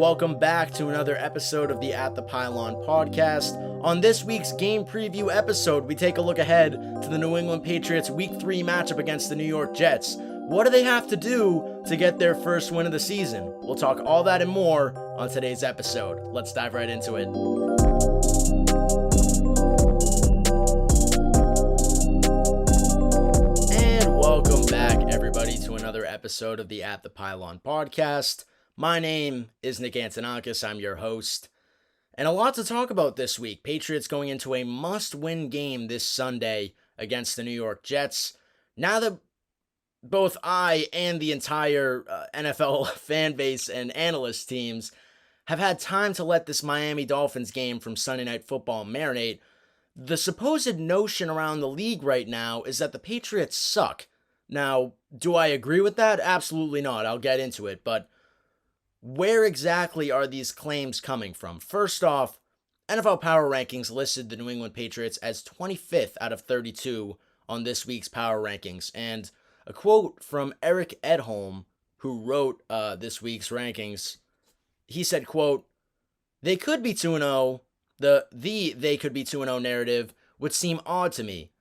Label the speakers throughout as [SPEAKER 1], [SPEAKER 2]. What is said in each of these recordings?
[SPEAKER 1] Welcome back to another episode of the At the Pylon podcast. On this week's game preview episode, we take a look ahead to the New England Patriots Week 3 matchup against the New York Jets. What do they have to do to get their first win of the season? We'll talk all that and more on today's episode. Let's dive right into it. And welcome back, everybody, to another episode of the At the Pylon podcast. My name is Nick Antonakas, I'm your host, and a lot to talk about this week. Patriots going into a must-win game this Sunday against the New York Jets. Now that both I and the entire NFL fan base and analyst teams have had time to let this Miami Dolphins game from Sunday Night Football marinate, the supposed notion around the league right now is that the Patriots suck. Now, do I agree with that? Absolutely not. I'll get into it, but where exactly are these claims coming from? First off, NFL Power Rankings listed the New England Patriots as 25th out of 32 on this week's Power Rankings. And a quote from Eric Edholm, who wrote this week's rankings, he said, quote, "They could be 2-0. They could be 2-0 narrative would seem odd to me.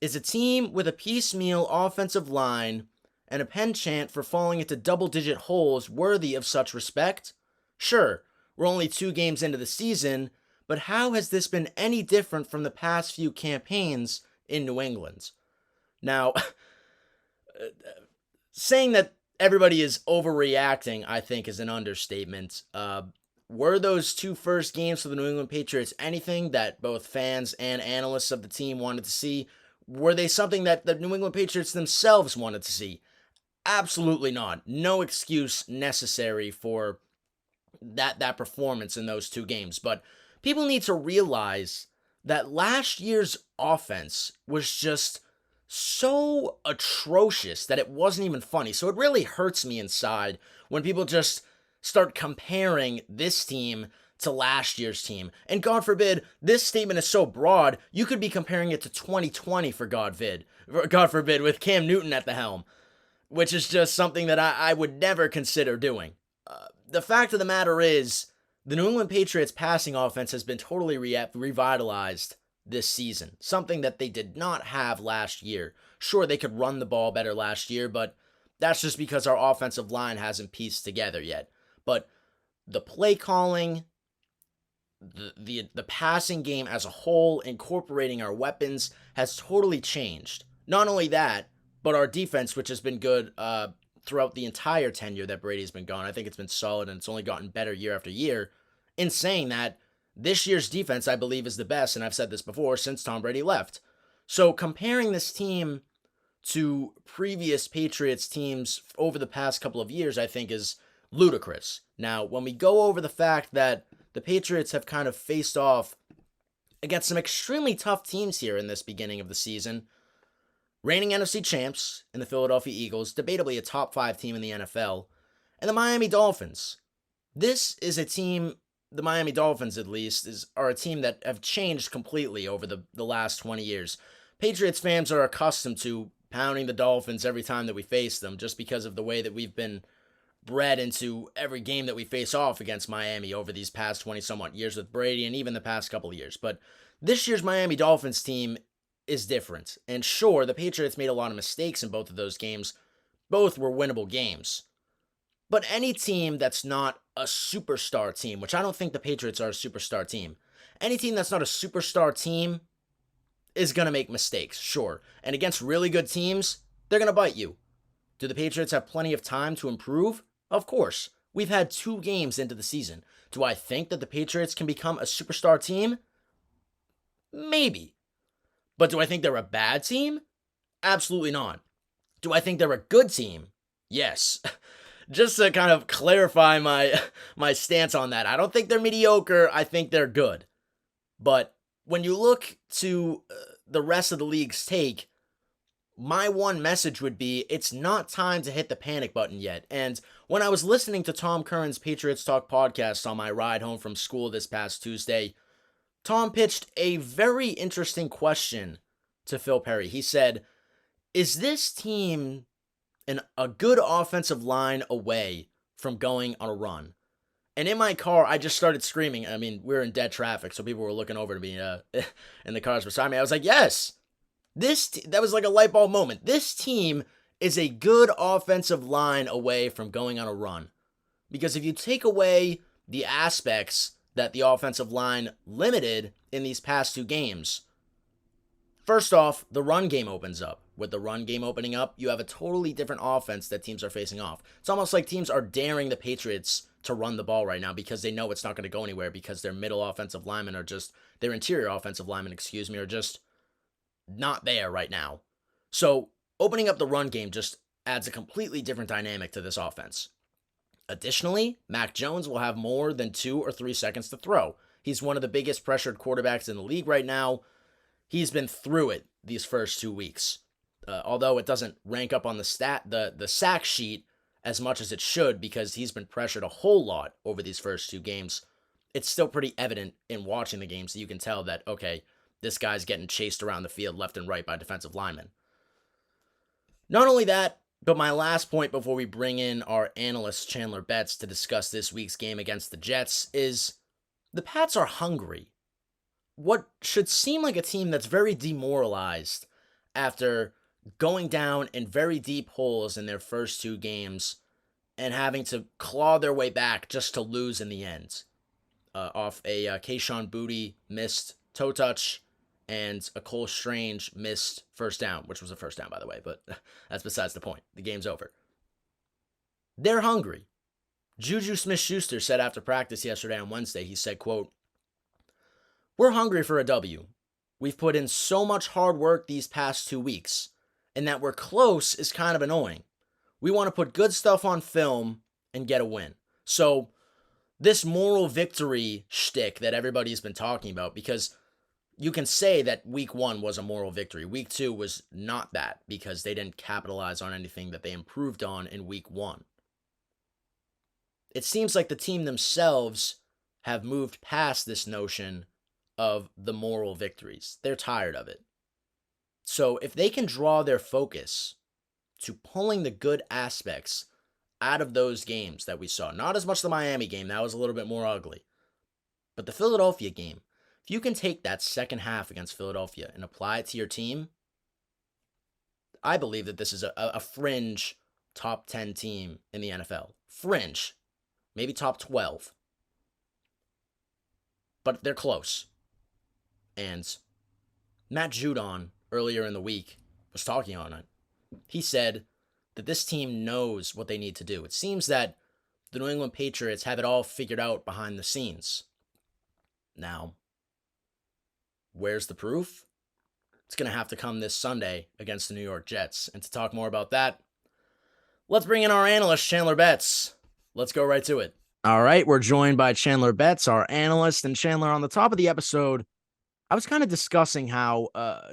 [SPEAKER 1] Is a team with a piecemeal offensive line and a penchant for falling into double-digit holes worthy of such respect? Sure, we're only 2 games into the season, but how has this been any different from the past few campaigns in New England?" Now, saying that everybody is overreacting, I think, is an understatement. Were those 2 first games for the New England Patriots anything that both fans and analysts of the team wanted to see? Were they something that the New England Patriots themselves wanted to see? Absolutely not. No excuse necessary for that performance in those 2 games. But people need to realize that last year's offense was just so atrocious that it wasn't even funny. So it really hurts me inside when people just start comparing this team to last year's team. And God forbid, this statement is so broad, you could be comparing it to 2020 for God forbid, with Cam Newton at the helm, which is just something that I would never consider doing. The fact of the matter is, the New England Patriots passing offense has been totally revitalized this season, something that they did not have last year. Sure, they could run the ball better last year, but that's just because our offensive line hasn't pieced together yet. But the play calling, the passing game as a whole, incorporating our weapons, has totally changed. Not only that, but our defense, which has been good throughout the entire tenure that Brady's been gone, I think it's been solid and it's only gotten better year after year. In saying that, this year's defense, I believe, is the best, and I've said this before, since Tom Brady left. So comparing this team to previous Patriots teams over the past couple of years, I think, is ludicrous. Now, when we go over the fact that the Patriots have kind of faced off against some extremely tough teams here in this beginning of the season, reigning NFC champs in the Philadelphia Eagles, debatably a top 5 team in the NFL, and the Miami Dolphins. This is a team, the Miami Dolphins at least, are a team that have changed completely over the last 20 years. Patriots fans are accustomed to pounding the Dolphins every time that we face them, just because of the way that we've been bred into every game that we face off against Miami over these past 20-somewhat years with Brady and even the past couple of years. But this year's Miami Dolphins team is different. And sure, the Patriots made a lot of mistakes in both of those games. Both were winnable games. But any team that's not a superstar team, which I don't think the Patriots are a superstar team, any team that's not a superstar team is going to make mistakes, sure. And against really good teams, they're going to bite you. Do the Patriots have plenty of time to improve? Of course. We've had 2 games into the season. Do I think that the Patriots can become a superstar team? Maybe. But do I think they're a bad team? Absolutely not. Do I think they're a good team? Yes. Just to kind of clarify my stance on that, I don't think they're mediocre. I think they're good. But when you look to the rest of the league's take, my one message would be, it's not time to hit the panic button yet. And when I was listening to Tom Curran's Patriots Talk podcast on my ride home from school this past Tuesday, Tom pitched a very interesting question to Phil Perry. He said, is this team a good offensive line away from going on a run? And in my car, I just started screaming. I mean, we were in dead traffic, so people were looking over to me in the cars beside me. I was like, yes, that was like a light bulb moment. This team is a good offensive line away from going on a run. Because if you take away the aspects that the offensive line limited in these past 2 games, first off, the run game opens up. With the run game opening up, you have a totally different offense that teams are facing off. It's almost like teams are daring the Patriots to run the ball right now because they know it's not going to go anywhere because their middle offensive linemen their interior offensive linemen, are just not there right now. So opening up the run game just adds a completely different dynamic to this offense. Additionally, Mac Jones will have more than 2 or 3 seconds to throw. He's one of the biggest pressured quarterbacks in the league right now. He's been through it these first 2 weeks. Although it doesn't rank up on the sack sheet as much as it should because he's been pressured a whole lot over these first 2 games, it's still pretty evident in watching the games that you can tell that, okay, this guy's getting chased around the field left and right by defensive linemen. Not only that, but my last point before we bring in our analyst Chandler Betts to discuss this week's game against the Jets is the Pats are hungry. What should seem like a team that's very demoralized after going down in very deep holes in their first 2 games and having to claw their way back just to lose in the end. Off a Kayshon Boutte missed toe touch and a Cole Strange missed first down, which was a first down, by the way, but that's besides the point. The game's over. They're hungry. Juju Smith-Schuster said after practice yesterday on Wednesday, he said, quote, "We're hungry for a W. We've put in so much hard work these past 2 weeks, and that we're close is kind of annoying. We want to put good stuff on film and get a win." So this moral victory shtick that everybody's been talking about, because you can say that week 1 was a moral victory. Week 2 was not that because they didn't capitalize on anything that they improved on in week 1. It seems like the team themselves have moved past this notion of the moral victories. They're tired of it. So if they can draw their focus to pulling the good aspects out of those games that we saw, not as much the Miami game, that was a little bit more ugly, but the Philadelphia game, if you can take that second half against Philadelphia and apply it to your team, I believe that this is a fringe top 10 team in the NFL. Fringe. Maybe top 12. But they're close. And Matt Judon, earlier in the week, was talking on it. He said that this team knows what they need to do. It seems that the New England Patriots have it all figured out behind the scenes. Now, where's the proof? It's going to have to come this Sunday against the New York Jets. And to talk more about that, let's bring in our analyst, Chandler Betts. Let's go right to it. All right, we're joined by Chandler Betts, our analyst. And Chandler, on the top of the episode, I was kind of discussing how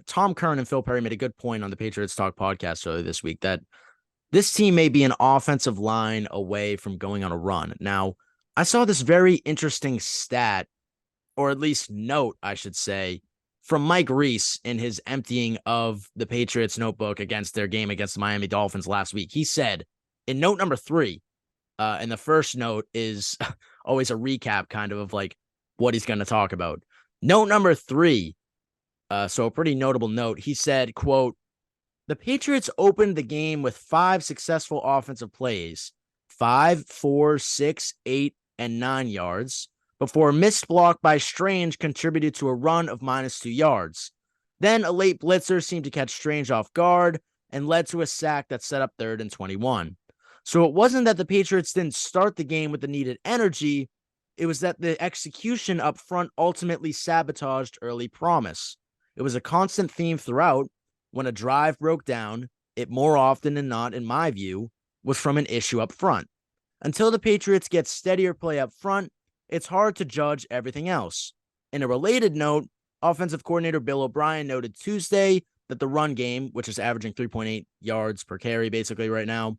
[SPEAKER 1] Tom Curran and Phil Perry made a good point on the Patriots Talk podcast earlier this week that this team may be an offensive line away from going on a run. Now, I saw this very interesting stat, or at least note, I should say, from Mike Reese in his emptying of the Patriots notebook against their game against the Miami Dolphins last week. He said in note number 3, and the first note is always a recap kind of like what he's going to talk about. Note number 3, so a pretty notable note. He said, quote, "The Patriots opened the game with 5 successful offensive plays, 5, 4, 6, 8, and 9 yards, before a missed block by Strange contributed to a run of -2 yards. Then a late blitzer seemed to catch Strange off guard and led to a sack that set up 3rd and 21. So it wasn't that the Patriots didn't start the game with the needed energy. It was that the execution up front ultimately sabotaged early promise. It was a constant theme throughout. When a drive broke down, it more often than not, in my view, was from an issue up front. Until the Patriots get steadier play up front, it's hard to judge everything else." In a related note, offensive coordinator Bill O'Brien noted Tuesday that the run game, which is averaging 3.8 yards per carry basically right now,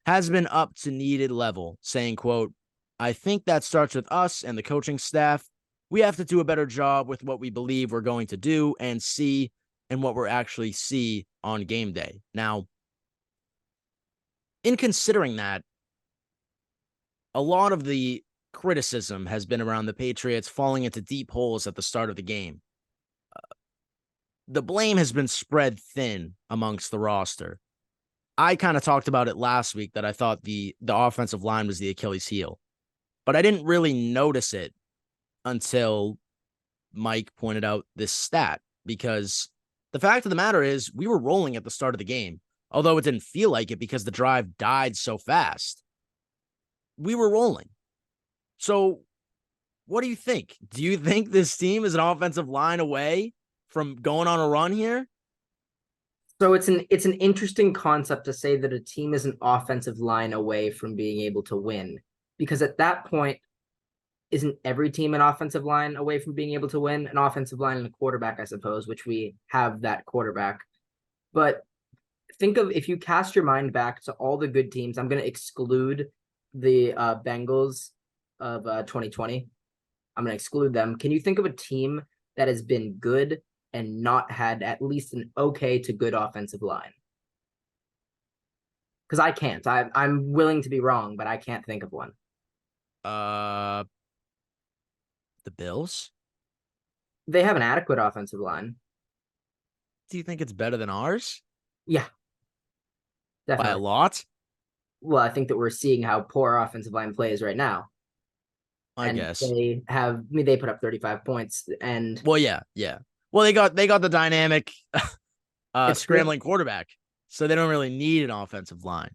[SPEAKER 1] has been up to needed level, saying, quote, "I think that starts with us and the coaching staff. We have to do a better job with what we believe we're going to do and see and what we're actually see on game day." Now, in considering that, a lot of the criticism has been around the Patriots falling into deep holes at the start of the game. The blame has been spread thin amongst the roster. I kind of talked about it last week that I thought the offensive line was the Achilles heel, but I didn't really notice it until Mike pointed out this stat, because the fact of the matter is we were rolling at the start of the game, although it didn't feel like it because the drive died so fast. We were rolling. So what do you think? Do you think this team is an offensive line away from going on a run here?
[SPEAKER 2] So it's an interesting concept to say that a team is an offensive line away from being able to win, because at that point, isn't every team an offensive line away from being able to win? An offensive line and a quarterback, I suppose, which we have that quarterback. But think of, if you cast your mind back to all the good teams, I'm going to exclude the Bengals of 2020. I'm going to exclude them. Can you think of a team that has been good and not had at least an okay to good offensive line? Because I can't. I'm willing to be wrong, but I can't think of one.
[SPEAKER 1] The Bills?
[SPEAKER 2] They have an adequate offensive line.
[SPEAKER 1] Do you think it's better than ours?
[SPEAKER 2] Yeah,
[SPEAKER 1] By a
[SPEAKER 2] definitely.
[SPEAKER 1] lot?
[SPEAKER 2] Well, I think that we're seeing how poor offensive line play is right now.
[SPEAKER 1] I
[SPEAKER 2] And
[SPEAKER 1] guess.
[SPEAKER 2] they have, I mean, they put up 35 points, and
[SPEAKER 1] Well, yeah, yeah. Well, they got the dynamic
[SPEAKER 2] it's
[SPEAKER 1] scrambling quarterback, so they don't really need an offensive line.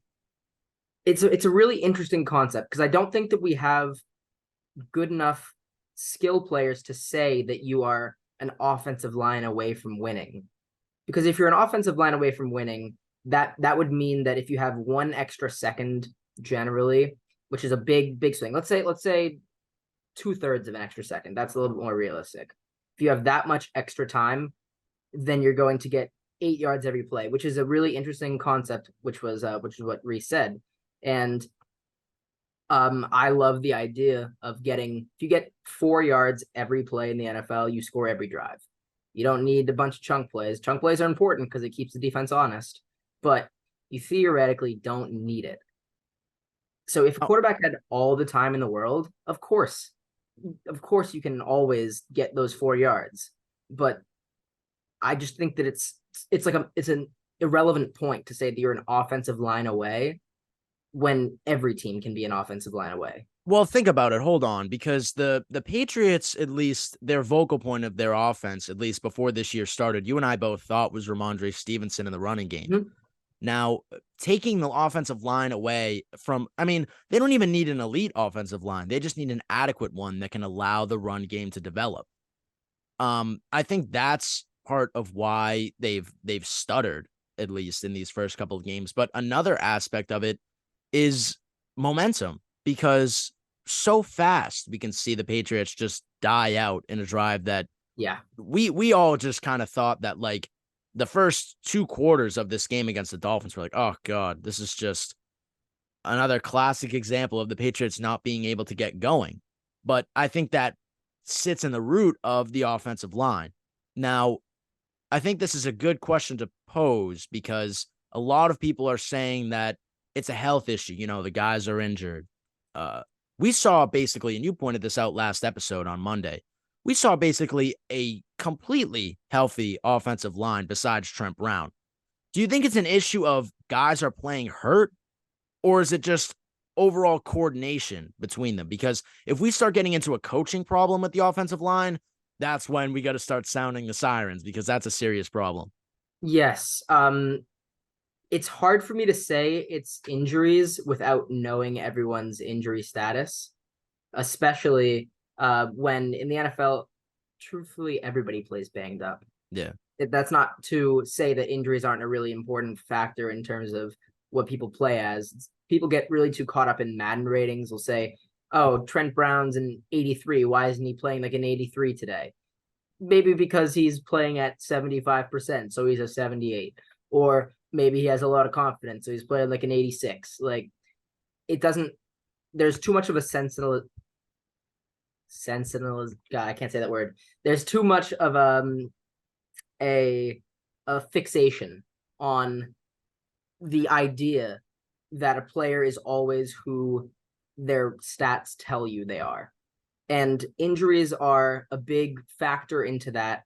[SPEAKER 2] it's a really interesting concept, because I don't think that we have good enough skill players to say that you are an offensive line away from winning. Because if you're an offensive line away from winning, that would mean that if you have one extra second generally, which is a big swing. Let's say 2/3 of an extra second. That's a little bit more realistic. If you have that much extra time, then you're going to get 8 yards every play, which is a really interesting concept, which is what Reese said. And I love the idea of getting, if you get 4 yards every play in the NFL, you score every drive. You don't need a bunch of chunk plays. Chunk plays are important because it keeps the defense honest, but you theoretically don't need it. So if a
[SPEAKER 1] Oh,
[SPEAKER 2] quarterback had all the time in the world, of course you can always get those 4 yards. But I just think that it's an irrelevant point to say that you're an offensive line away when every team can be an offensive line away.
[SPEAKER 1] well, think about it. Hold on, because the Patriots, at least their vocal point of their offense, at least before this year started, you and I both thought was Ramondre Stevenson in the running game.
[SPEAKER 2] Mm-hmm.
[SPEAKER 1] Now, taking the offensive line away from, I mean, they don't even need an elite offensive line. They just need an adequate one that can allow the run game to develop. I think that's part of why they've stuttered, at least in these first couple of games. But another aspect of it is momentum, because so fast we can see the Patriots just die out in a drive that
[SPEAKER 2] Yeah.
[SPEAKER 1] we all just kind of thought that, like, the first 2 quarters of this game against the Dolphins were like, oh God, this is just another classic example of the Patriots not being able to get going. But I think that sits in the root of the offensive line. Now, I think this is a good question to pose, because a lot of people are saying that it's a health issue. You know, the guys are injured. Uh, we saw basically, and you pointed this out last episode on Monday, we saw basically a completely healthy offensive line besides Trent Brown. Do you think it's an issue of guys are playing hurt, or is it just overall coordination between them? Because if we start getting into a coaching problem with the offensive line, that's when we got to start sounding the sirens, because that's a serious problem.
[SPEAKER 2] Yes. It's hard for me to say it's injuries without knowing everyone's injury status, especially when in the NFL, truthfully, everybody plays banged up.
[SPEAKER 1] Yeah.
[SPEAKER 2] That's not to say that injuries aren't a really important factor in terms of what people play as. People get really too caught up in Madden ratings. Will say, "Oh, Trent Brown's an 83. Why isn't he playing like an 83 today?" Maybe because he's playing at 75%, so he's a 78. Or maybe he has a lot of confidence, so he's playing like an 86. Like, it doesn't, there's too much of a sentinel, God, I can't say that word. There's too much of a fixation on the idea that a player is always who their stats tell you they are. And injuries are a big factor into that.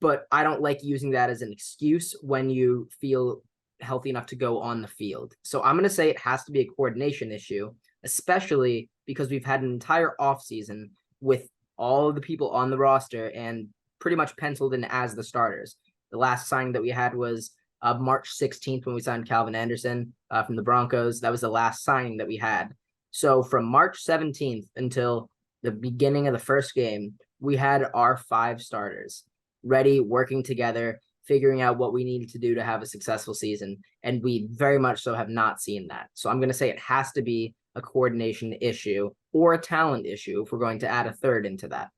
[SPEAKER 2] But I don't like using that as an excuse when you feel healthy enough to go on the field. So I'm going to say it has to be a coordination issue, especially because we've had an entire offseason with all of the people on the roster and pretty much penciled in as the starters. The last signing that we had was March 16th when we signed Calvin Anderson from the Broncos. That was the last signing that we had. So from March 17th until the beginning of the first game, we had our 5 starters ready, working together, figuring out what we needed to do to have a successful season. And we very much so have not seen that. So I'm going to say it has to be a coordination issue or a talent issue if we're going to add a third into that.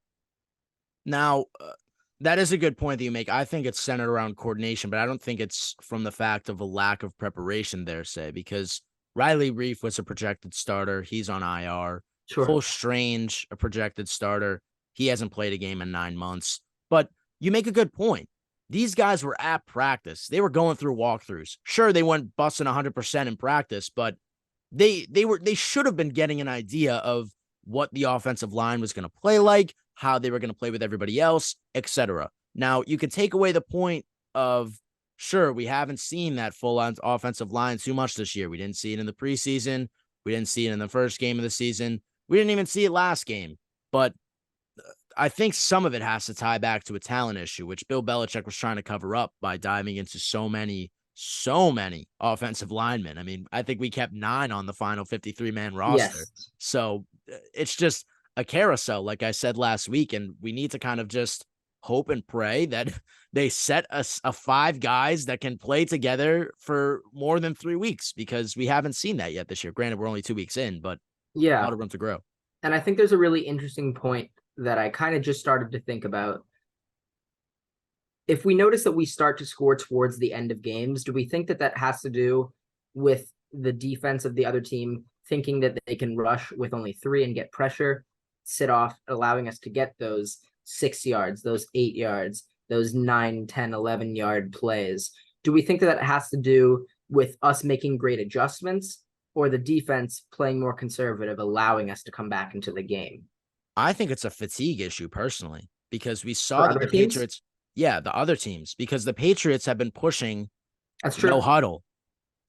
[SPEAKER 1] Now, that is a good point that you make. I think it's centered around coordination, but I don't think it's from the fact of a lack of preparation there, say, because Riley Reif was a projected starter. He's on IR.
[SPEAKER 2] Sure.
[SPEAKER 1] Cole Strange, a projected starter. He hasn't played a game in 9 months. But you make a good point. These guys were at practice. They were going through walkthroughs. Sure, they weren't busting 100% in practice, but they should have been getting an idea of what the offensive line was going to play like, how they were going to play with everybody else, etc. Now, you could take away the point of, sure, we haven't seen that full-on offensive line too much this year. We didn't see it in the preseason. We didn't see it in the first game of the season. We didn't even see it last game. But I think some of it has to tie back to a talent issue, which Bill Belichick was trying to cover up by diving into so many offensive linemen. I mean, I think we kept 9 on the final 53-man roster.
[SPEAKER 2] Yes.
[SPEAKER 1] So it's just a carousel, like I said last week, and we need to kind of just hope and pray that they set us a 5 guys that can play together for more than 3 weeks, because we haven't seen that yet this year. Granted, we're only 2 weeks in, but a lot of room to grow.
[SPEAKER 2] And I think there's a really interesting point that I kind of just started to think about. If we notice that we start to score towards the end of games, do we think that that has to do with the defense of the other team thinking that they can rush with only 3 and get pressure, sit off, allowing us to get those 6 yards, those 8 yards, those 9, 10, 11-yard plays? Do we think that that has to do with us making great adjustments or the defense playing more conservative, allowing us to come back into the game?
[SPEAKER 1] I think it's a fatigue issue personally, because we saw
[SPEAKER 2] For
[SPEAKER 1] that
[SPEAKER 2] other
[SPEAKER 1] the
[SPEAKER 2] teams?
[SPEAKER 1] Patriots, the other teams, because the Patriots have been pushing
[SPEAKER 2] That's true.
[SPEAKER 1] no huddle.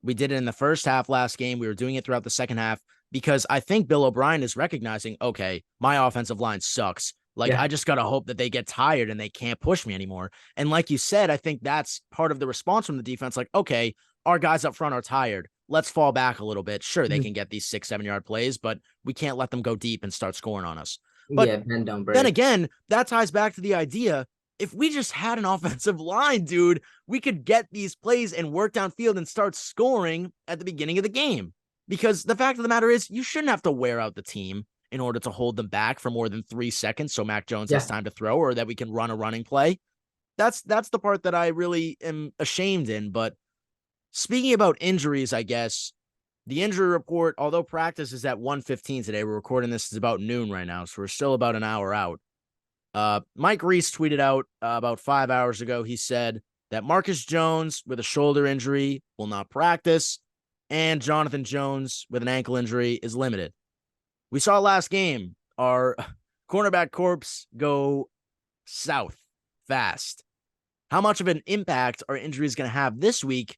[SPEAKER 1] We did it in the first half last game. We were doing it throughout the second half, because I think Bill O'Brien is recognizing, okay, my offensive line sucks. Like, I just got to hope that they get tired and they can't push me anymore. And like you said, I think that's part of the response from the defense. Like, okay, our guys up front are tired. Let's fall back a little bit. Sure, they can get these 6, 7-yard plays, but we can't let them go deep and start scoring on us. But
[SPEAKER 2] bend don't break.
[SPEAKER 1] then again, that ties back to the idea, if we just had an offensive line, dude, we could get these plays and work downfield and start scoring at the beginning of the game. Because the fact of the matter is, you shouldn't have to wear out the team in order to hold them back for more than 3 seconds so Mac Jones has time to throw, or that we can run a running play. That's the part that I really am ashamed in. But speaking about injuries, I guess, the injury report, although practice is at 1:15 today, we're recording this, is about noon right now, so we're still about an hour out. Mike Reese tweeted out about 5 hours ago. He said that Marcus Jones with a shoulder injury will not practice, and Jonathan Jones with an ankle injury is limited. We saw last game our cornerback corpse go south fast. How much of an impact are injuries going to have this week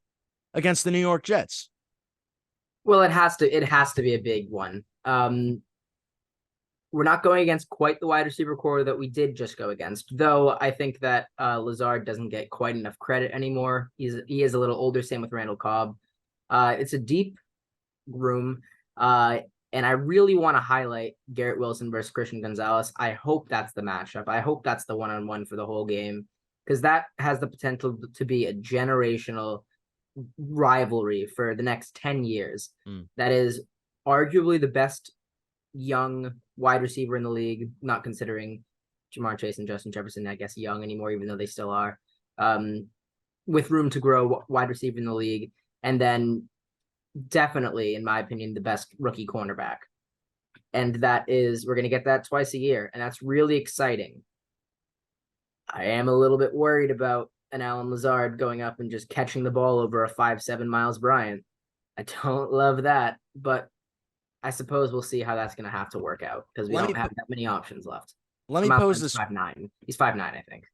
[SPEAKER 1] against the New York Jets?
[SPEAKER 2] Well, it has to be a big one. We're not going against quite the wide receiver core that we did just go against, though I think that Lazard doesn't get quite enough credit anymore. He is a little older, same with Randall Cobb. It's a deep room, and I really want to highlight Garrett Wilson versus Christian Gonzalez. I hope that's the matchup. I hope that's the one-on-one for the whole game, because that has the potential to be a generational rivalry for the next 10 years. That is arguably the best young wide receiver in the league, not considering Jamar Chase and Justin Jefferson, I guess, young anymore, even though they still are, with room to grow, wide receiver in the league. And then definitely, in my opinion, the best rookie cornerback. And we're going to get that twice a year. And that's really exciting. I am a little bit worried about an Allen Lazard going up and just catching the ball over a 5'7" Miles Bryant. I don't love that, but I suppose we'll see how that's going to have to work out because we
[SPEAKER 1] Let me
[SPEAKER 2] don't have that many options left.
[SPEAKER 1] let me
[SPEAKER 2] I'm out.
[SPEAKER 1] pose
[SPEAKER 2] He's
[SPEAKER 1] this.
[SPEAKER 2] 5'9". He's 5'9", I think.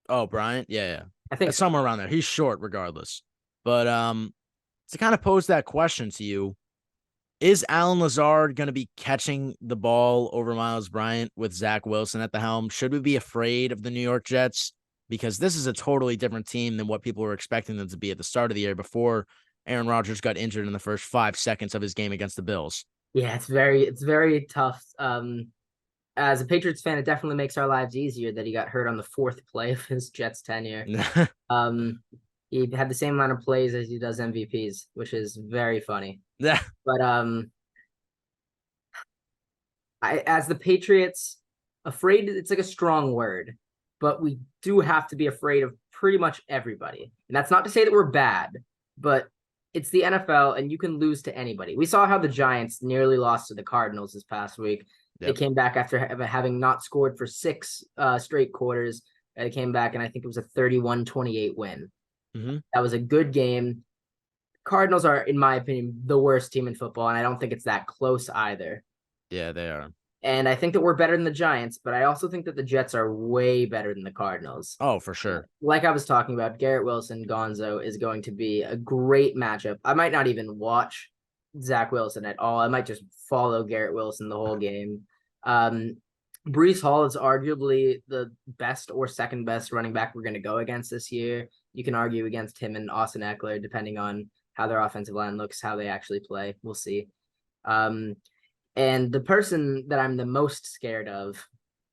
[SPEAKER 1] Oh, Bryant, yeah.
[SPEAKER 2] I think
[SPEAKER 1] That's
[SPEAKER 2] so.
[SPEAKER 1] somewhere around there. He's short, regardless. But to kind of pose that question to you, is Alan Lazard going to be catching the ball over Miles Bryant with Zach Wilson at the helm? Should we be afraid of the New York Jets? Because this is a totally different team than what people were expecting them to be at the start of the year before Aaron Rodgers got injured in the first 5 seconds of his game against the Bills.
[SPEAKER 2] Yeah, it's very tough. As a Patriots fan, it definitely makes our lives easier that he got hurt on the fourth play of his Jets tenure. Um, he had the same amount of plays as he does MVPs, which is very funny.
[SPEAKER 1] Yeah.
[SPEAKER 2] But as the Patriots, afraid it's like a strong word, but we do have to be afraid of pretty much everybody. And that's not to say that we're bad, but it's the NFL and you can lose to anybody. We saw how the Giants nearly lost to the Cardinals this past week. They
[SPEAKER 1] Yep.
[SPEAKER 2] came back after having not scored for 6 straight quarters. They came back and I think it was a 31-28 win.
[SPEAKER 1] Mm-hmm.
[SPEAKER 2] That was a good game. Cardinals are, in my opinion, the worst team in football, and I don't think it's that close either.
[SPEAKER 1] Yeah, they are.
[SPEAKER 2] And I think that we're better than the Giants, but I also think that the Jets are way better than the Cardinals.
[SPEAKER 1] Oh, for sure.
[SPEAKER 2] Like I was talking about, Garrett Wilson, Gonzo is going to be a great matchup. I might not even watch Zach Wilson at all. I might just follow Garrett Wilson the whole game. Brees Hall is arguably the best or second best running back we're going to go against this year. You can argue against him and Austin Eckler, depending on how their offensive line looks, how they actually play. We'll see. And the person that I'm the most scared of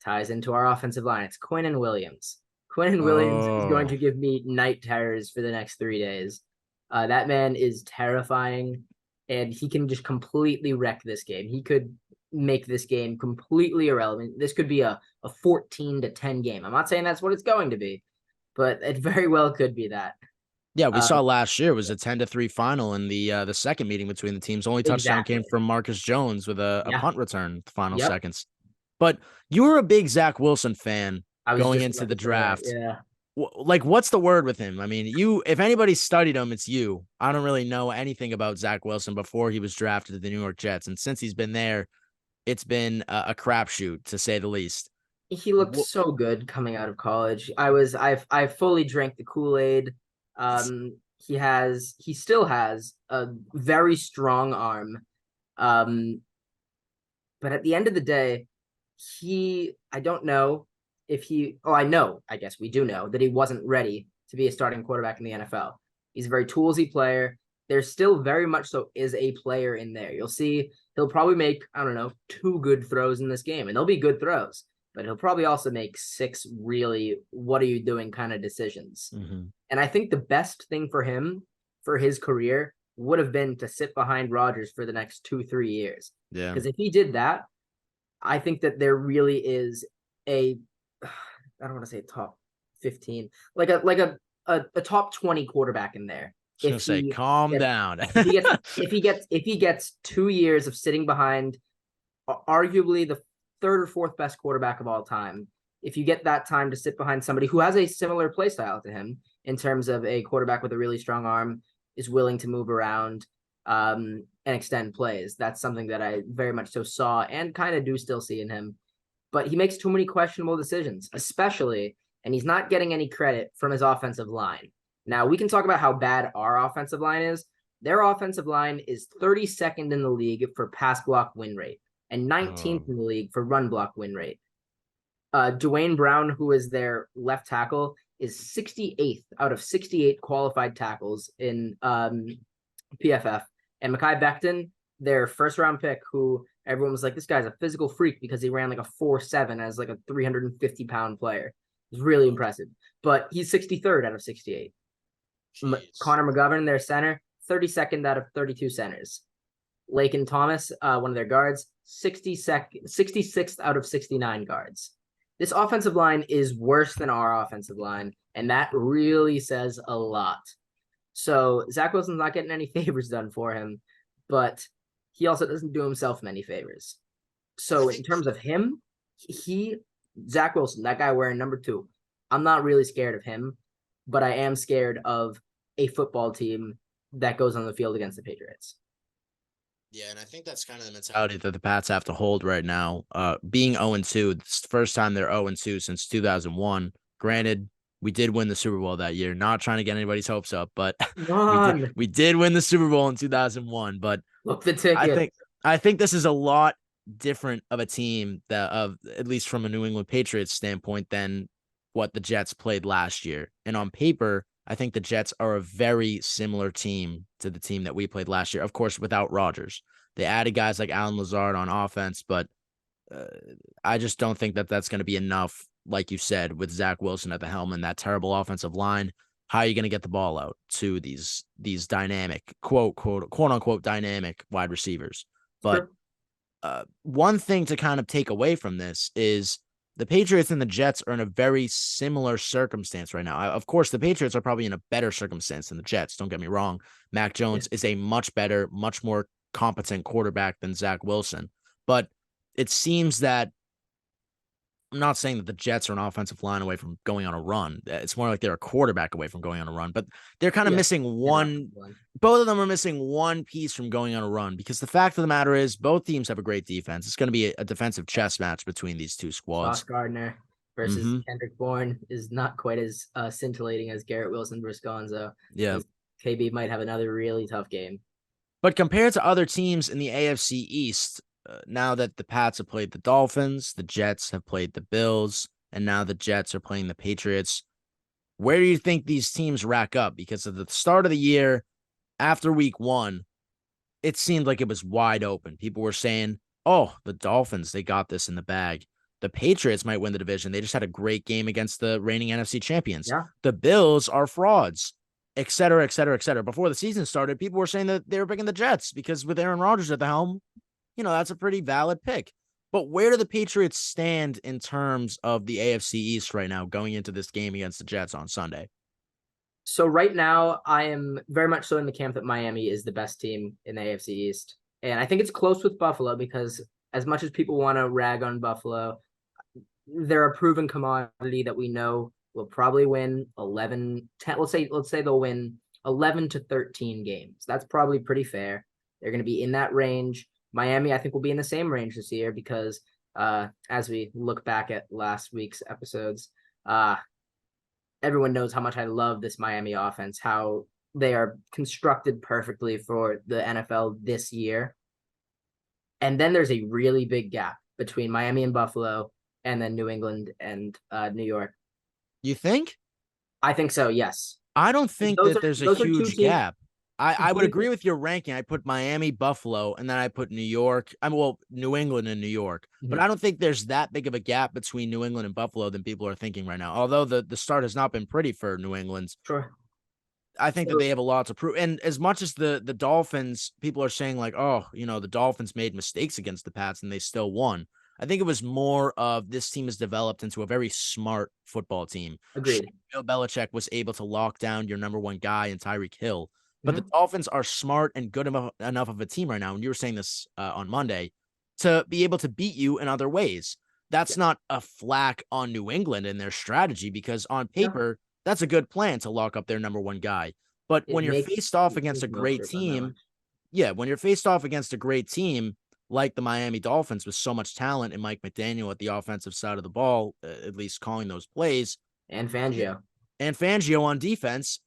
[SPEAKER 2] ties into our offensive line. It's Quinnen Williams. Quinnen Williams is going to
[SPEAKER 1] Oh,
[SPEAKER 2] give me night terrors for the next 3 days. That man is terrifying, and he can just completely wreck this game. He could make this game completely irrelevant. This could be a 14-10 game. I'm not saying that's what it's going to be, but it very well could be that.
[SPEAKER 1] yeah. We
[SPEAKER 2] Uh,
[SPEAKER 1] saw last year it was a 10-3 final in the second meeting between the teams. Only touchdown came
[SPEAKER 2] exactly.
[SPEAKER 1] from Marcus Jones with a
[SPEAKER 2] Yeah.
[SPEAKER 1] punt return the final
[SPEAKER 2] Yep.
[SPEAKER 1] seconds. But you were a big Zach Wilson fan
[SPEAKER 2] I was
[SPEAKER 1] going
[SPEAKER 2] just
[SPEAKER 1] into
[SPEAKER 2] about
[SPEAKER 1] the
[SPEAKER 2] to say that.
[SPEAKER 1] draft.
[SPEAKER 2] Yeah.
[SPEAKER 1] Like, what's the word with him? I mean, if anybody studied him, it's you. I don't really know anything about Zach Wilson before he was drafted to the New York Jets. And since he's been there, it's been a crapshoot, to say the least.
[SPEAKER 2] He looked so good coming out of college. I fully drank the Kool-Aid. He still has a very strong arm. Um, but at the end of the day, I don't know if I know, I guess we do know that he wasn't ready to be a starting quarterback in the NFL. He's a very toolsy player. There's still very much so is a player in there. You'll see he'll probably make, I don't know, 2 good throws in this game, and they'll be good throws, but he'll probably also make 6 really, what are you doing kind of decisions.
[SPEAKER 1] Mm-hmm.
[SPEAKER 2] And I think the best thing for him, for his career, would have been to sit behind Rodgers for the next 2-3 years.
[SPEAKER 1] Yeah.
[SPEAKER 2] Because if he did that, I think that there really is a, I don't want to say top 15, like a top 20 quarterback in there.
[SPEAKER 1] Just gonna
[SPEAKER 2] If
[SPEAKER 1] say,
[SPEAKER 2] he
[SPEAKER 1] calm
[SPEAKER 2] gets,
[SPEAKER 1] down.
[SPEAKER 2] if he gets 2 years of sitting behind arguably the third or fourth best quarterback of all time, if you get that time to sit behind somebody who has a similar play style to him in terms of a quarterback with a really strong arm, is willing to move around, and extend plays. That's something that I very much so saw and kind of do still see in him. But he makes too many questionable decisions, especially, and he's not getting any credit from his offensive line. Now, we can talk about how bad our offensive line is. Their offensive line is 32nd in the league for pass block win rate and 19th
[SPEAKER 1] Oh,
[SPEAKER 2] in the league for run block win rate. Dwayne Brown, who is their left tackle, is 68th out of 68 qualified tackles in PFF. And Mekhi Becton, their first round pick, who everyone was like, this guy's a physical freak because he ran like a 4.7 as like a 350-pound player. It's really impressive. But he's 63rd out of 68.
[SPEAKER 1] jeez.
[SPEAKER 2] Connor McGovern, their center, 32nd out of 32 centers. Lakin Thomas, one of their guards, 66th out of 69 guards. This offensive line is worse than our offensive line, and that really says a lot. So Zach Wilson's not getting any favors done for him, but he also doesn't do himself many favors. So in terms of him, Zach Wilson, that guy wearing number 2, I'm not really scared of him, but I am scared of a football team that goes on the field against the Patriots.
[SPEAKER 1] Yeah, and I think that's kind of the mentality that the Pats have to hold right now. Being 0-2, it's the first time they're 0-2 since 2001. Granted, we did win the Super Bowl that year. Not trying to get anybody's hopes up, but we did
[SPEAKER 2] Run,
[SPEAKER 1] we did win the Super Bowl in 2001. But
[SPEAKER 2] book the
[SPEAKER 1] I
[SPEAKER 2] ticket.
[SPEAKER 1] think I think this is a lot different of a team that of at least from a New England Patriots standpoint than what the Jets played last year. And on paper, I think the Jets are a very similar team to the team that we played last year. Of course, without Rodgers, they added guys like Alan Lazard on offense, but uh, I just don't think that that's going to be enough. Like you said, with Zach Wilson at the helm and that terrible offensive line, how are you going to get the ball out to these dynamic quote unquote dynamic wide receivers? But
[SPEAKER 2] True.
[SPEAKER 1] one thing to kind of take away from this is the Patriots and the Jets are in a very similar circumstance right now. Of course, the Patriots are probably in a better circumstance than the Jets. Don't get me wrong. Mac
[SPEAKER 2] Yeah.
[SPEAKER 1] Jones is a much better, much more competent quarterback than Zach Wilson. But it seems that I'm not saying that the Jets are an offensive line away from going on a run. It's more like they're a quarterback away from going on a run, but they're kind of
[SPEAKER 2] Yeah.
[SPEAKER 1] missing
[SPEAKER 2] Never
[SPEAKER 1] one.
[SPEAKER 2] one.
[SPEAKER 1] Both of them are missing one piece from going on a run because the fact of the matter is both teams have a great defense. It's going to be a defensive chess match between these two
[SPEAKER 2] Sauce
[SPEAKER 1] squads.
[SPEAKER 2] Gardner versus
[SPEAKER 1] Mm-hmm.
[SPEAKER 2] Kendrick Bourne is not quite as scintillating as Garrett Wilson versus Gonzo.
[SPEAKER 1] Yeah.
[SPEAKER 2] As KB might have another really tough game.
[SPEAKER 1] But compared to other teams in the AFC East, now that the Pats have played the Dolphins, the Jets have played the Bills, and now the Jets are playing the Patriots, where do you think these teams rack up? Because at the start of the year, after week one, it seemed like it was wide open. People were saying, oh, the Dolphins, they got this in the bag. The Patriots might win the division. They just had a great game against the reigning NFC champions.
[SPEAKER 2] Yeah.
[SPEAKER 1] The Bills are frauds, et cetera, et cetera, et cetera. Before the season started, people were saying that they were picking the Jets because with Aaron Rodgers at the helm, that's a pretty valid pick. But where do the Patriots stand in terms of the AFC East right now going into this game against the Jets on Sunday?
[SPEAKER 2] So right now, I am very much so in the camp that Miami is the best team in the AFC East, and I think it's close with Buffalo because as much as people want to rag on Buffalo, they're a proven commodity that we know will probably win 11, 10. Let's say they'll win 11 to 13 games. That's probably pretty fair. They're going to be in that range. Miami, I think, will be in the same range this year because as we look back at last week's episodes, everyone knows how much I love this Miami offense, how they are constructed perfectly for the NFL this year. And then there's a really big gap between Miami and Buffalo and then New England and New York.
[SPEAKER 1] You think?
[SPEAKER 2] I think so, yes.
[SPEAKER 1] I don't think
[SPEAKER 2] Those
[SPEAKER 1] that
[SPEAKER 2] are
[SPEAKER 1] there's a
[SPEAKER 2] those are two
[SPEAKER 1] huge
[SPEAKER 2] teams.
[SPEAKER 1] gap. I would agree with your ranking. I put Miami, Buffalo, and then I put New York. New England and New York. But I don't think there's that big of a gap between New England and Buffalo than people are thinking right now. Although the start has not been pretty for New England,
[SPEAKER 2] Sure.
[SPEAKER 1] I think that
[SPEAKER 2] So,
[SPEAKER 1] they have a lot to prove. And as much as the Dolphins, people are saying like, oh, the Dolphins made mistakes against the Pats and they still won. I think it was more of this team has developed into a very smart football team.
[SPEAKER 2] agreed.
[SPEAKER 1] Bill Belichick was able to lock down your number one guy in Tyreek Hill. But the
[SPEAKER 2] Mhm.
[SPEAKER 1] Dolphins are smart and good enough of a team right now. And you were saying this on Monday to be able to beat you in other ways. That's
[SPEAKER 2] Yeah.
[SPEAKER 1] not a flack on New England and their strategy because on
[SPEAKER 2] No,
[SPEAKER 1] paper, that's a good plan to lock up their number one guy. But
[SPEAKER 2] it
[SPEAKER 1] when you're
[SPEAKER 2] makes
[SPEAKER 1] faced off
[SPEAKER 2] it
[SPEAKER 1] against a
[SPEAKER 2] makes no
[SPEAKER 1] great
[SPEAKER 2] trip on that
[SPEAKER 1] team,
[SPEAKER 2] much.
[SPEAKER 1] yeah, when you're faced off against a great team like the Miami Dolphins with so much talent and Mike McDaniel at the offensive side of the ball, at least calling those plays,
[SPEAKER 2] And Fangio.
[SPEAKER 1] and Fangio on defense,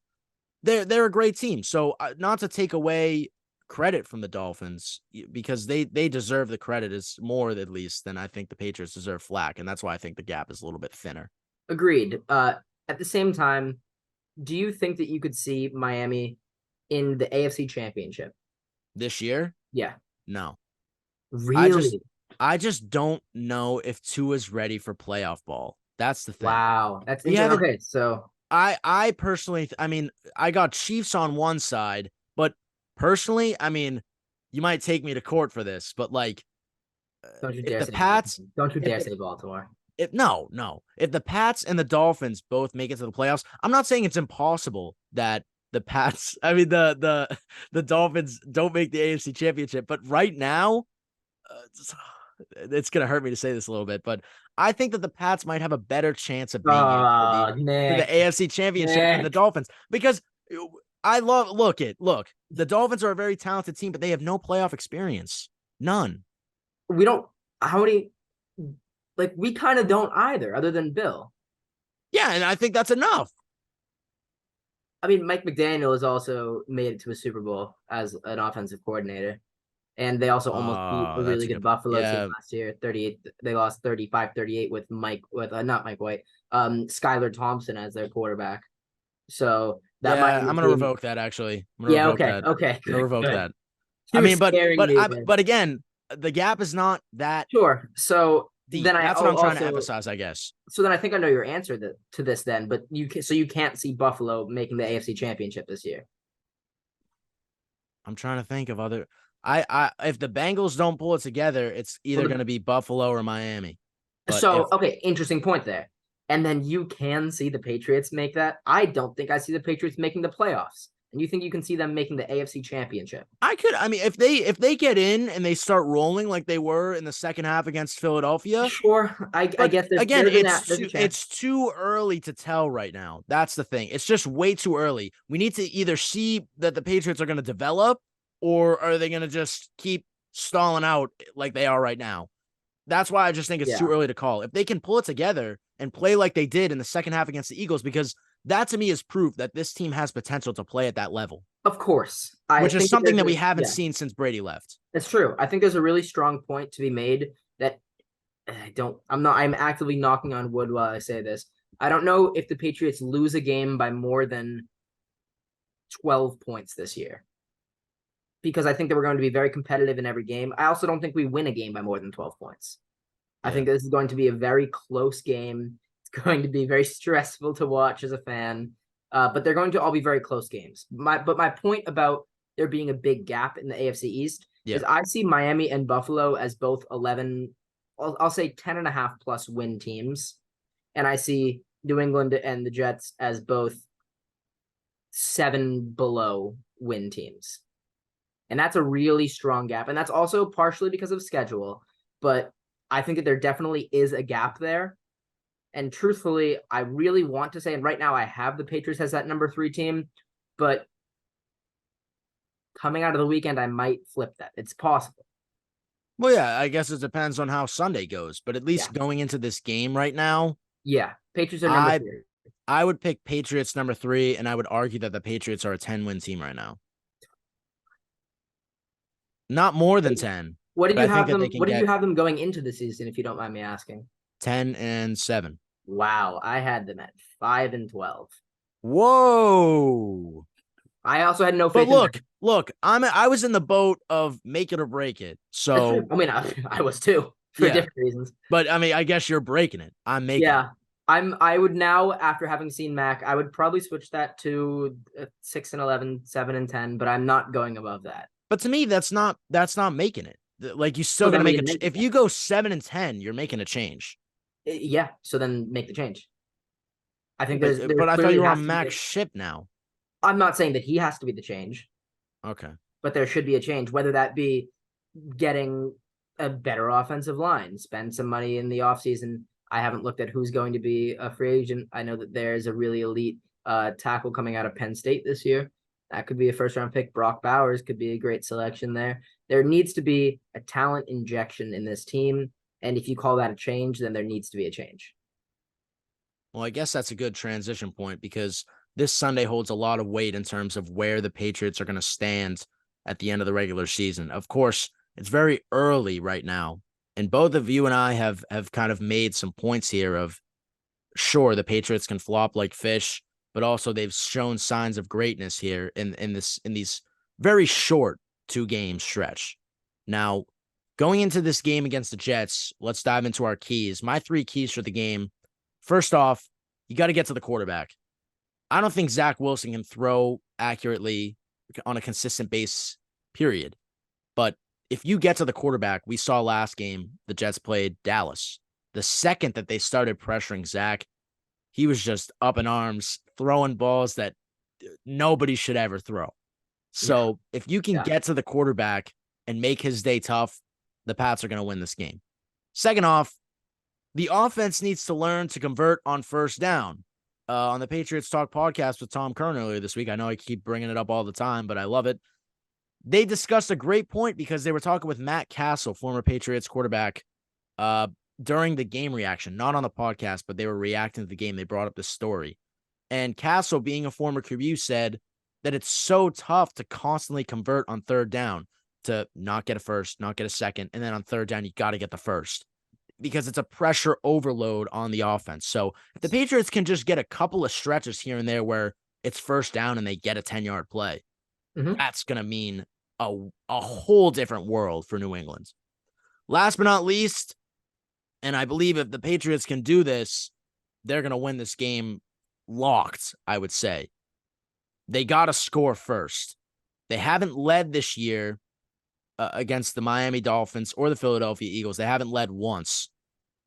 [SPEAKER 1] they're a great team. So not to take away credit from the Dolphins because they deserve the credit as more at least than I think the Patriots deserve flack, and that's why I think the gap is a little bit thinner
[SPEAKER 2] Agreed. At the same time, do you think that you could see Miami in the AFC Championship?
[SPEAKER 1] this year.
[SPEAKER 2] Yeah.
[SPEAKER 1] No, I just
[SPEAKER 2] Really?
[SPEAKER 1] I just don't know if Tua's ready for playoff ball. That's the thing.
[SPEAKER 2] Wow. That's
[SPEAKER 1] We
[SPEAKER 2] interesting.
[SPEAKER 1] haven't.
[SPEAKER 2] Okay, so
[SPEAKER 1] I personally, I mean, I got Chiefs on one side, but personally, I mean, you might take me to court for this, but like,
[SPEAKER 2] don't you
[SPEAKER 1] if
[SPEAKER 2] dare
[SPEAKER 1] the
[SPEAKER 2] say
[SPEAKER 1] Pats,
[SPEAKER 2] Baltimore. Don't you
[SPEAKER 1] if
[SPEAKER 2] dare
[SPEAKER 1] the
[SPEAKER 2] say Baltimore.
[SPEAKER 1] if no, if the Pats and the Dolphins both make it to the playoffs, I'm not saying it's impossible that the Pats, I mean the Dolphins don't make the AFC Championship, but right now, it's gonna hurt me to say this a little bit, but I think that the Pats might have a better chance of being in for
[SPEAKER 2] Oh,
[SPEAKER 1] the
[SPEAKER 2] Nick.
[SPEAKER 1] AFC Championship than the
[SPEAKER 2] Nick.
[SPEAKER 1] Dolphins because look. The Dolphins are a very talented team, but they have no playoff experience. None.
[SPEAKER 2] We don't. How many? Like we kind of don't either, other than Bill.
[SPEAKER 1] Yeah, and I think that's enough.
[SPEAKER 2] I mean, Mike McDaniel has also made it to a Super Bowl as an offensive coordinator. And they also almost beat a
[SPEAKER 1] That's
[SPEAKER 2] really
[SPEAKER 1] a
[SPEAKER 2] good
[SPEAKER 1] good.
[SPEAKER 2] Buffalo team
[SPEAKER 1] Yeah,
[SPEAKER 2] last year. 38. They lost 35-38 with not Mike White, Skylar Thompson as their quarterback. So that
[SPEAKER 1] yeah.
[SPEAKER 2] Miami
[SPEAKER 1] I'm gonna
[SPEAKER 2] team.
[SPEAKER 1] revoke that. Actually, I'm gonna
[SPEAKER 2] Yeah.
[SPEAKER 1] revoke
[SPEAKER 2] Okay.
[SPEAKER 1] that.
[SPEAKER 2] Okay.
[SPEAKER 1] I'm gonna
[SPEAKER 2] Good.
[SPEAKER 1] revoke
[SPEAKER 2] Good.
[SPEAKER 1] that.
[SPEAKER 2] He
[SPEAKER 1] I
[SPEAKER 2] was
[SPEAKER 1] mean,
[SPEAKER 2] scaring me there.
[SPEAKER 1] but again, the gap is not that
[SPEAKER 2] Sure. So
[SPEAKER 1] deep.
[SPEAKER 2] then I
[SPEAKER 1] That's what I'm trying to
[SPEAKER 2] also.
[SPEAKER 1] emphasize, I guess.
[SPEAKER 2] So then I think I know your answer to this then, but you can't see Buffalo making the AFC Championship this year.
[SPEAKER 1] I'm trying to think of other. If the Bengals don't pull it together, it's either
[SPEAKER 2] Well,
[SPEAKER 1] going to be Buffalo or Miami. But
[SPEAKER 2] so
[SPEAKER 1] if
[SPEAKER 2] okay, interesting point there. And then you can see the Patriots make that. I don't think I see the Patriots making the playoffs. And you think you can see them making the AFC Championship?
[SPEAKER 1] I mean, if they get in and they start rolling like they were in the second half against Philadelphia,
[SPEAKER 2] Sure, I
[SPEAKER 1] but
[SPEAKER 2] guess
[SPEAKER 1] again,
[SPEAKER 2] there's a chance.
[SPEAKER 1] it's too early to tell right now. That's the thing. It's just way too early. We need to either see that the Patriots are going to develop, or are they going to just keep stalling out like they are right now? That's why I just think it's too
[SPEAKER 2] Yeah,
[SPEAKER 1] early to call. If they can pull it together and play like they did in the second half against the Eagles, because that to me is proof that this team has potential to play at that level,
[SPEAKER 2] of course. I
[SPEAKER 1] which is
[SPEAKER 2] think that
[SPEAKER 1] something that we
[SPEAKER 2] there's
[SPEAKER 1] haven't
[SPEAKER 2] yeah,
[SPEAKER 1] seen since Brady left.
[SPEAKER 2] it's true. I think there's a really strong point to be made that I'm actively knocking on wood while I say this. I don't know if the Patriots lose a game by more than 12 points this year, because I think that we're going to be very competitive in every game. I also don't think we win a game by more than 12 points. I
[SPEAKER 1] Yeah.
[SPEAKER 2] think this is going to be a very close game. It's going to be very stressful to watch as a fan, but they're going to all be very close games. My point about there being a big gap in the AFC East
[SPEAKER 1] Yeah.
[SPEAKER 2] is I see Miami and Buffalo as both 11, I'll say 10 and a half plus win teams. And I see New England and the Jets as both 7 below win teams. And that's a really strong gap. And that's also partially because of schedule. But I think that there definitely is a gap there. And truthfully, I really want to say, and right now I have the Patriots as that number 3 team, but coming out of the weekend, I might flip that. It's possible.
[SPEAKER 1] Well, yeah, I guess it depends on how Sunday goes, but at
[SPEAKER 2] Yeah.
[SPEAKER 1] least going into this game right now,
[SPEAKER 2] Yeah. Patriots are number
[SPEAKER 1] I
[SPEAKER 2] 3.
[SPEAKER 1] I would pick Patriots number 3, and I would argue that the Patriots are a 10-win team right now. Not more than 10,
[SPEAKER 2] What did
[SPEAKER 1] but
[SPEAKER 2] you
[SPEAKER 1] I think
[SPEAKER 2] have
[SPEAKER 1] that they
[SPEAKER 2] them?
[SPEAKER 1] can
[SPEAKER 2] What did you
[SPEAKER 1] get
[SPEAKER 2] have them going into the season, if you don't mind me asking?
[SPEAKER 1] 10-7.
[SPEAKER 2] Wow, I had them at 5-12.
[SPEAKER 1] Whoa.
[SPEAKER 2] I also had no
[SPEAKER 1] But
[SPEAKER 2] faith in
[SPEAKER 1] I was in the boat of make it or break it.
[SPEAKER 2] That's true.
[SPEAKER 1] So
[SPEAKER 2] I mean, I was too for
[SPEAKER 1] yeah,
[SPEAKER 2] different reasons.
[SPEAKER 1] but I mean, I guess you're breaking it. I'm making it.
[SPEAKER 2] Yeah, I would now, after having seen Mac, I would probably switch that to 6-11, 7-10, but I'm not going above that.
[SPEAKER 1] But to me, that's not making it. Like you
[SPEAKER 2] So
[SPEAKER 1] still got
[SPEAKER 2] then
[SPEAKER 1] to
[SPEAKER 2] we
[SPEAKER 1] make
[SPEAKER 2] didn't
[SPEAKER 1] it.
[SPEAKER 2] make
[SPEAKER 1] If
[SPEAKER 2] it.
[SPEAKER 1] you go 7-10, you're making a change.
[SPEAKER 2] Yeah. So then make the change. I think there
[SPEAKER 1] But I thought
[SPEAKER 2] clearly
[SPEAKER 1] you were
[SPEAKER 2] has
[SPEAKER 1] on
[SPEAKER 2] to be.
[SPEAKER 1] Mac's ship now.
[SPEAKER 2] I'm not saying that he has to be the change,
[SPEAKER 1] Okay.
[SPEAKER 2] but there should be a change, whether that be getting a better offensive line, spend some money in the offseason. I haven't looked at who's going to be a free agent. I know that there's a really elite tackle coming out of Penn State this year. That could be a first round pick. Brock Bowers could be a great selection there. There needs to be a talent injection in this team. And if you call that a change, then there needs to be a change.
[SPEAKER 1] Well, I guess that's a good transition point because this Sunday holds a lot of weight in terms of where the Patriots are going to stand at the end of the regular season. Of course, it's very early right now, and both of you and I have kind of made some points here of sure the Patriots can flop like fish, but also they've shown signs of greatness here in these very short 2-game stretch. Now, going into this game against the Jets, let's dive into our keys. My 3 keys for the game. First off, you got to get to the quarterback. I don't think Zach Wilson can throw accurately on a consistent base, period. But if you get to the quarterback, we saw last game, the Jets played Dallas. The second that they started pressuring Zach, he was just up in arms, throwing balls that nobody should ever throw.
[SPEAKER 2] Yeah.
[SPEAKER 1] So if you can
[SPEAKER 2] Yeah.
[SPEAKER 1] get to the quarterback and make his day tough, the Pats are going to win this game. Second off, the offense needs to learn to convert on first down. on the Patriots Talk podcast with Tom Kern earlier this week. I know I keep bringing it up all the time, but I love it. They discussed a great point because they were talking with Matt Castle, former Patriots quarterback, during the game reaction, not on the podcast, but they were reacting to the game. They brought up this story. And Castle, being a former QB, said that it's so tough to constantly convert on third down, to not get a first, not get a second, and then on third down, you got to get the first because it's a pressure overload on the offense. So if the Patriots can just get a couple of stretches here and there where it's first down and they get a 10-yard play, that's going to mean a whole different world for New England. Last but not least, and I believe if the Patriots can do this, they're going to win this game locked, I would say. They got to score first. They haven't led this year against the Miami Dolphins or the Philadelphia Eagles. They haven't led once.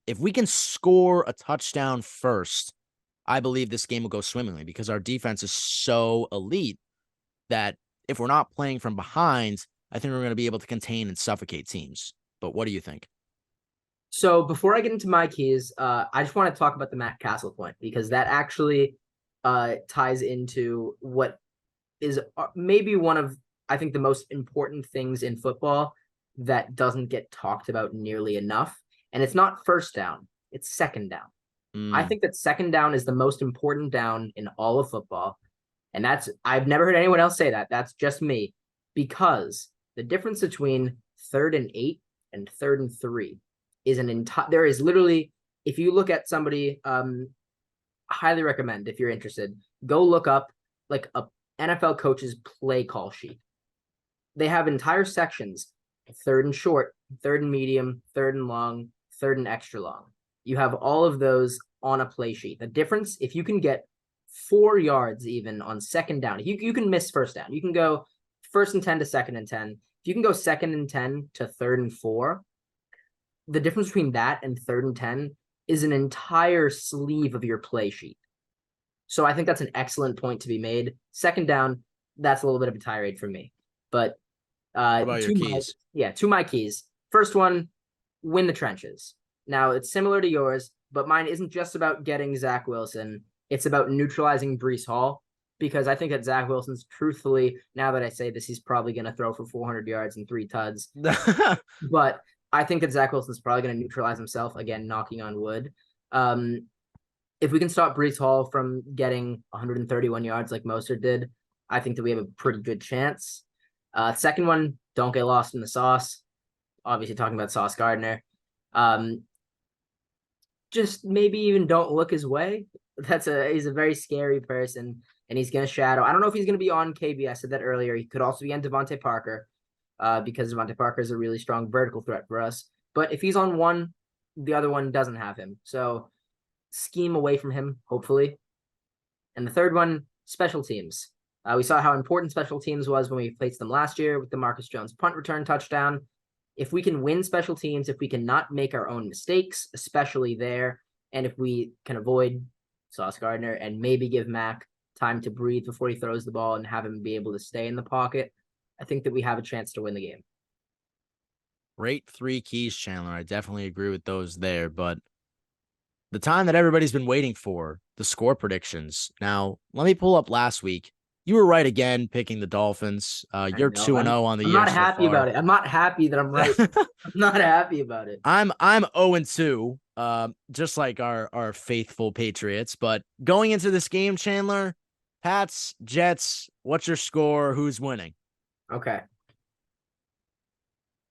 [SPEAKER 1] If we can score a touchdown first, I believe this game will go swimmingly because our defense is so elite that if we're not playing from behind, I think we're going to be able to contain and suffocate teams. But what do you think?
[SPEAKER 2] So before I get into my keys, I just want to talk about the Matt Castle point because that actually ties into what is maybe one of, I think, the most important things in football that doesn't get talked about nearly enough. And it's not first down, it's second down. I think that second down is the most important down in all of football. And I've never heard anyone else say that. That's just me. Because the difference between 3rd and 8 and 3rd and 3 is there is literally, if you look at somebody, highly recommend if you're interested, go look up like a NFL coach's play call sheet. They have entire sections, 3rd and short, 3rd and medium, 3rd and long, 3rd and extra long. You have all of those on a play sheet. The difference, if you can get 4 yards even on second down, you can miss first down. You can go 1st and 10 to 2nd and 10. If you can go 2nd and 10 to 3rd and 4, the difference between that and 3rd and 10 is an entire sleeve of your play sheet. So I think that's an excellent point to be made. Second down, that's a little bit of a tirade from me. But
[SPEAKER 1] what about your keys?
[SPEAKER 2] To my keys. First one, win the trenches. Now, it's similar to yours, but mine isn't just about getting Zach Wilson. It's about neutralizing Breece Hall, because I think that Zach Wilson's, truthfully, now that I say this, he's probably going to throw for 400 yards and 3 tuds. But I think that Zach Wilson's probably going to neutralize himself, again, knocking on wood. If we can stop Breece Hall from getting 131 yards like Mostert did, I think that we have a pretty good chance. Second one, don't get lost in the sauce. Obviously talking about Sauce Gardner. Just maybe even don't look his way. He's a very scary person, and he's going to shadow. I don't know if he's going to be on KB. I said that earlier. He could also be on Devontae Parker, because Devontae Parker is a really strong vertical threat for us. But if he's on one, the other one doesn't have him. So scheme away from him, hopefully. And the third one, special teams. We saw how important special teams was when we placed them last year with the Marcus Jones punt return touchdown. If we can win special teams, if we can not make our own mistakes, especially there, and if we can avoid Sauce Gardner and maybe give Mac time to breathe before he throws the ball and have him be able to stay in the pocket, I think that we have a chance to win the game.
[SPEAKER 1] Great 3 keys, Chandler. I definitely agree with those there, but the time that everybody's been waiting for, the score predictions. Now, let me pull up last week. You were right again picking the Dolphins. You're 2-0 on the year.
[SPEAKER 2] I'm not happy about it. I'm not happy that I'm right. I'm not happy about it.
[SPEAKER 1] I'm 0-2, just like our faithful Patriots. But going into this game, Chandler, Pats, Jets, what's your score? Who's winning?
[SPEAKER 2] Okay.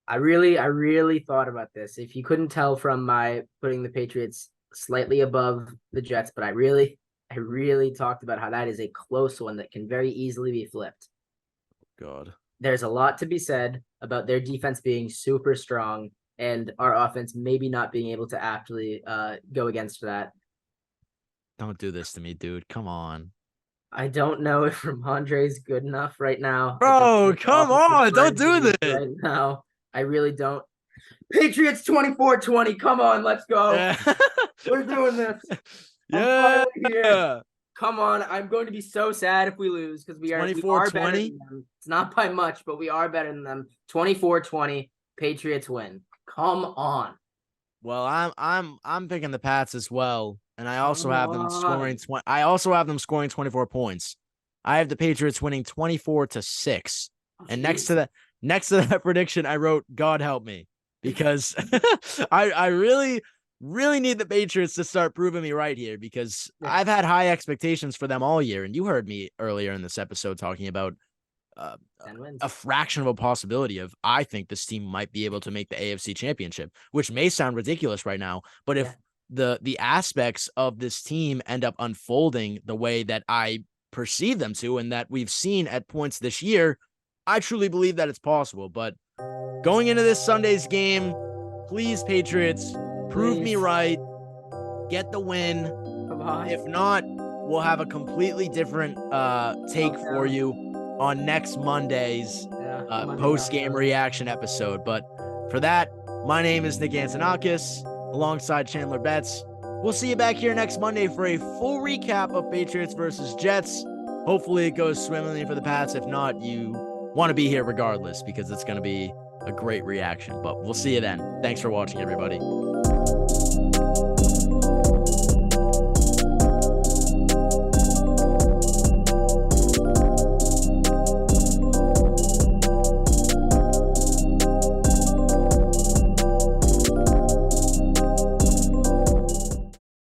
[SPEAKER 2] I really thought about this. If you couldn't tell from my putting the Patriots slightly above the Jets, but I really talked about how that is a close one that can very easily be flipped.
[SPEAKER 1] God.
[SPEAKER 2] There's a lot to be said about their defense being super strong and our offense maybe not being able to actually go against that.
[SPEAKER 1] Don't do this to me, dude. Come on.
[SPEAKER 2] I don't know if Ramondre's good enough right now.
[SPEAKER 1] Bro, come on. Don't do this.
[SPEAKER 2] Right now. I really don't. Patriots 24-20. Come on, let's go. Yeah. We're doing this.
[SPEAKER 1] Yeah.
[SPEAKER 2] Here. Come on. I'm going to be so sad if we lose because we are 24-20. It's not by much, but we are better than them. 24-20. Patriots win. Come on.
[SPEAKER 1] Well, I'm picking the Pats as well, and I also
[SPEAKER 2] Come
[SPEAKER 1] have them
[SPEAKER 2] on.
[SPEAKER 1] scoring 20. I also have them scoring 24 points. I have the Patriots winning 24-6.
[SPEAKER 2] Oh,
[SPEAKER 1] And
[SPEAKER 2] jeez.
[SPEAKER 1] next to that prediction, I wrote "God help me" because I really need the Patriots to start proving me right here because
[SPEAKER 2] Yeah.
[SPEAKER 1] I've had high expectations for them all year, and you heard me earlier in this episode talking about uh,
[SPEAKER 2] 10 wins.
[SPEAKER 1] a fraction of a possibility of I think this team might be able to make the AFC Championship, which may sound ridiculous right now, but
[SPEAKER 2] Yeah.
[SPEAKER 1] if the aspects of this team end up unfolding the way that I perceive them to and that we've seen at points this year, I truly believe that it's possible. But going into this Sunday's game, please, Patriots, prove me
[SPEAKER 2] Please.
[SPEAKER 1] right, get the win.
[SPEAKER 2] Come on.
[SPEAKER 1] If not, we'll have a completely different take for
[SPEAKER 2] Meltdown.
[SPEAKER 1] you on next Monday's
[SPEAKER 2] Yeah. Monday
[SPEAKER 1] post-game
[SPEAKER 2] meltdown.
[SPEAKER 1] reaction episode. But for that, my name is Nick Antonakas alongside Chandler Betts. We'll see you back here next Monday for a full recap of Patriots versus Jets. Hopefully it goes swimmingly for the Pats. If not, you want to be here regardless because it's going to be a great reaction. But we'll see you then. Thanks for watching, everybody.